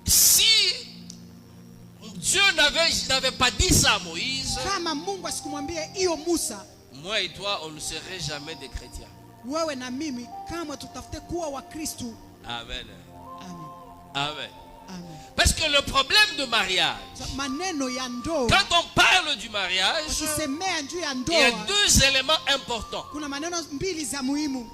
Si Dieu n'avait pas dit ça à Moïse, kama Mungu asikumwambia hiyo Musa, moi et toi, on ne serait jamais des chrétiens. wewe na mimi kama tutafute kuwa wa Kristo. Amen. Amen. Amen. Amen. Parce que le problème de mariage, Maneno ya ndoa, quand on parle du mariage, ukisemea juu ya il y a ndoa, deux éléments importants. kuna maneno mbili za muhimu.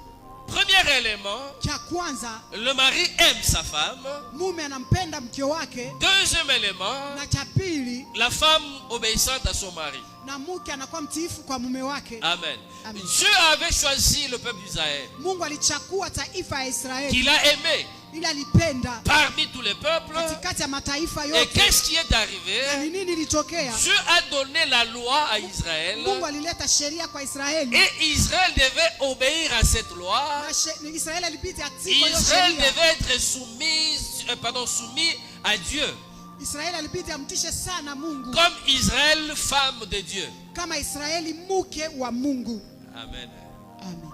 Premier élément, Cha kwanza, le mari aime sa femme. mume anampenda mke wake, Deuxième élément, na cha pili, la femme obéissante à son mari. na mke anakuwa mtiifu kwa mume wake. Amen. Amen. Dieu avait choisi le peuple d'Israël, Mungu alichagua taifa ya Israeli, qu'il a aimé ili alipenda parmi tous les peuples. katikati ya mataifa Et yote. qu'est-ce qui est Na arrivé? ni nini ilitokea? Dieu a donné la loi à Israël. Mungu alileta sheria kwa Israeli, Et Israël devait obéir à cette loi. na Israeli alibidi atii kwa hiyo Israël sheria. devait être soumis à Dieu. Israeli alibidi amtishe sana Mungu, Comme Israël, femme de Dieu. kama Israeli mke wa Mungu. Amen. Amen.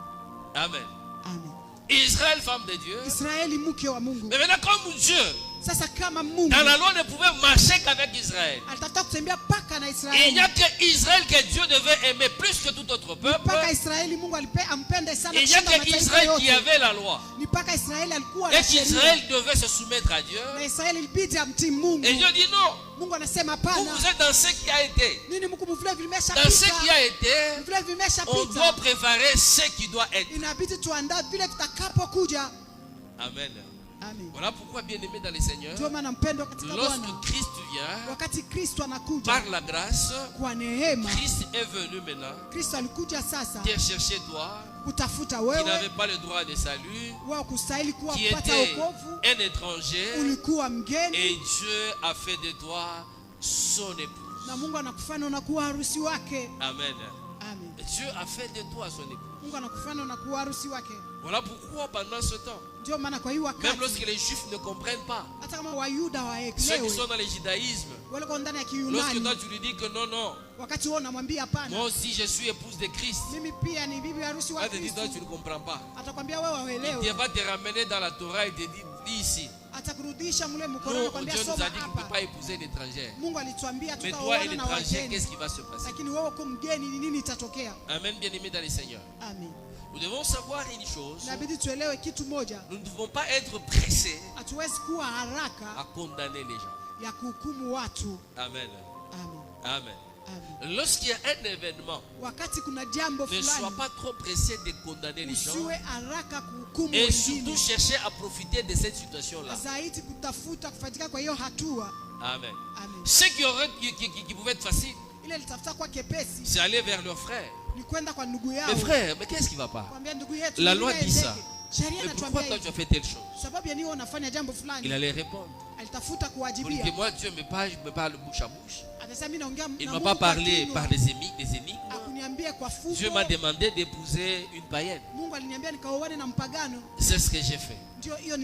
Amen. Amen. Israël, femme de Dieu. Israeli mke wa Mungu. Mais maintenant, comme Dieu, Sasa kama Mungu dans la loi, ne pouvait marcher qu'avec Israël. alitafuta kutembea paka na Il Israeli, n'y a que Israël que Dieu devait aimer plus que tout autre peuple. mpaka Israeli Mungu ampende sana Il n'y a kushinda que mataifa Israël qui yote. avait la loi. Ni mpaka Israeli alikuwa Et na sheria, qu'Israël devait se soumettre à Dieu. na Israeli ilibidi amtii Mungu. Et Dieu dit non. Mungu anasema Vous, hapana, vous êtes dans ce qui a été. nini mko vile vimesha Dans ce qui pita, a été, vile vimesha on doit pita, préparer ce qui doit être. inabidi tuandae vile tutakapokuja. Amen. Amen. Voilà pourquoi, bien-aimé dans le Seigneur, Ndio maana mpendwa katika lorsque Bwana, Christ vient, wakati Kristo anakuja par la grâce, kwa neema, Christ est venu maintenant Kristo alikuja sasa te chercher toi, kutafuta qui wewe, n'avait pas le droit de salut, wao kustahili kuwa qui kupata était wokovu, un étranger, ulikuwa mgeni, et Dieu a fait de toi son épouse. na Mungu anakufanya unakuwa harusi wake. Amen. Amen. Dieu a fait de toi son épouse. Mungu anakufanya unakuwa harusi wake. Voilà pourquoi pendant ce temps, Ndio maana kwa hii même wakati, lorsque les Juifs ne comprennent pas, hata kama Wayuda ceux qui sont waelewe, dans le judaïsme, wale kwa ndani ya lorsque Kiyunani, toi tu lui dis que non, non, wakati wao unamwambia hapana, moi aussi je suis épouse de Christ, mimi pia ni bibi harusi wa elle te dit toi Kristo, tu ne comprends pas. atakwambia wewe Il hauelewi, va te ramener dans la Torah et te dit lis ici. atakurudisha mule Nous, mkono, anakwambia Dieu nous soma a dit qu'on ne peut hapa. pas épouser une étrangère. Mungu alituambia Mais toi et tutaoana na l'étranger, wageni, qu'est-ce qui va se passer? lakini wewe kwa mgeni ni nini itatokea? Amen, bien-aimé dans le Seigneur. Amen. Nous devons savoir une chose. Inabidi tuelewe kitu moja, Nous ne devons pas être pressés hatuwezi kuwa à haraka condamner les gens. ya kuhukumu watu. Amen. Amen. Amen. Amen. Lorsqu'il y a un événement, Wakati kuna jambo ne sois fulani, pas trop pressé de condamner les gens. usiwe haraka kuhukumu Et surtout wengine, chercher à profiter de cette situation-là. zaidi kutafuta kufaidika kwa hiyo hatua. Amen. Amen. Ce qui pouvait être facile, Ile litafuta kwa kepesi c'est aller vers leur frère. ni kwenda kwa ndugu yao, Mais frère, mais qu'est-ce qui va pas? kwambia ndugu yetu, La nini loi dit haendeki? ça. Sheria Mais pourquoi inatuambia toi tu hivi. as fait telle chose? Sababu ya nini wewe unafanya jambo Il fulani? allait répondre. Alitafuta Pour dire que kuwajibia, moi, Dieu me parle bouche à bouche. atasema mimi naongea Il na ne m'a Mungu pas kwa parlé kinywa, par des énigmes. akuniambia kwa fumbo. Dieu m'a demandé d'épouser une païenne. Mungu aliniambia nikaoane na mpagano. C'est ce que j'ai fait. Ndio hiyo